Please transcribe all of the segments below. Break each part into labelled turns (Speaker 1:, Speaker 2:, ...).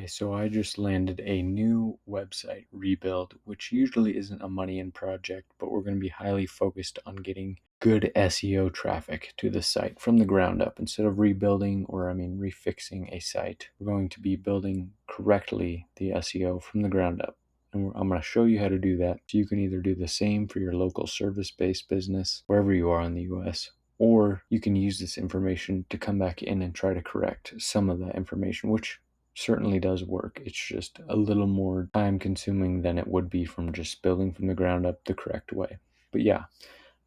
Speaker 1: Okay, so I just landed a new website rebuild, which usually isn't a money-in project, but we're going to be highly focused on getting good SEO traffic to the site from the ground up. Instead of rebuilding refixing a site, we're going to be building correctly the SEO from the ground up. And I'm going to show you how to do that. So you can either do the same for your local service-based business, wherever you are in the US, or you can use this information to come back in and try to correct some of that information, which certainly does work. It's just a little more time consuming than it would be from just building from the ground up the correct way. But yeah,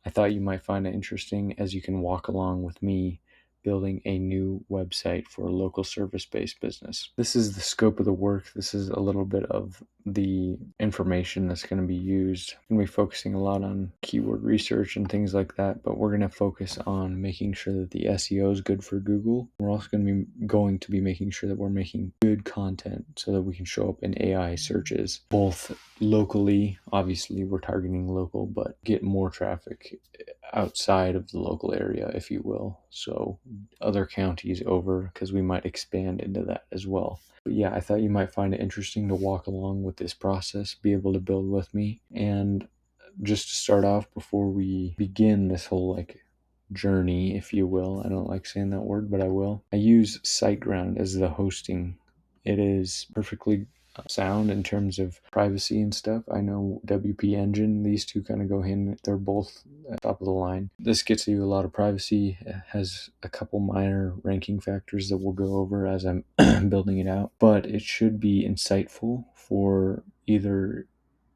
Speaker 1: I thought you might find it interesting as you can walk along with me building a new website for a local service-based business. This is the scope of the work. This is a little bit of the information that's going to be used. I'm going to be focusing a lot on keyword research and things like that, but we're going to focus on making sure that the SEO is good for Google. We're also going to be making sure that we're making good content so that we can show up in AI searches, both locally. Obviously, we're targeting local, but get more traffic outside of the local area, if you will. So other counties over, because we might expand into that as well. But yeah, I thought you might find it interesting to walk along with this process, be able to build with me. And just to start off, before we begin this whole journey, if you will, I don't like saying that word, but I will. I use SiteGround as the hosting. It is perfectly sound in terms of privacy and stuff. I know WP Engine, these two kind of go hand, they're both at top of the line. This gets you a lot of privacy. It has a couple minor ranking factors that we'll go over as I'm building it out, but it should be insightful for either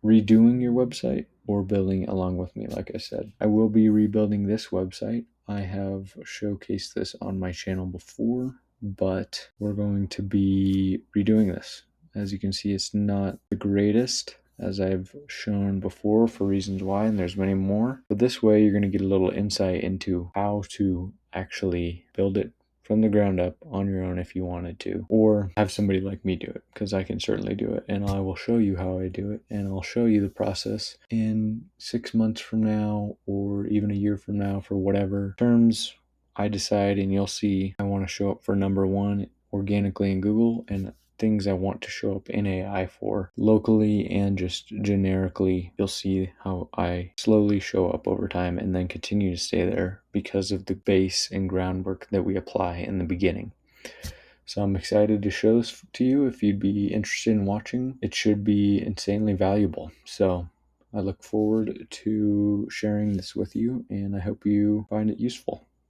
Speaker 1: redoing your website or building along with me. Like I said, I will be rebuilding this website. I have showcased this on my channel before, but we're going to be redoing this. As you can see, it's not the greatest, as I've shown before, for reasons why, and there's many more. But this way, you're going to get a little insight into how to actually build it from the ground up on your own if you wanted to, or have somebody like me do it, because I can certainly do it, and I will show you how I do it, and I'll show you the process in 6 months from now, or even a year from now, for whatever terms I decide. And you'll see I want to show up for number one organically in Google, and things I want to show up in AI for locally and just generically. You'll see how I slowly show up over time and then continue to stay there because of the base and groundwork that we apply in the beginning. So I'm excited to show this to you. If you'd be interested in watching, it should be insanely valuable. So I look forward to sharing this with you, and I hope you find it useful.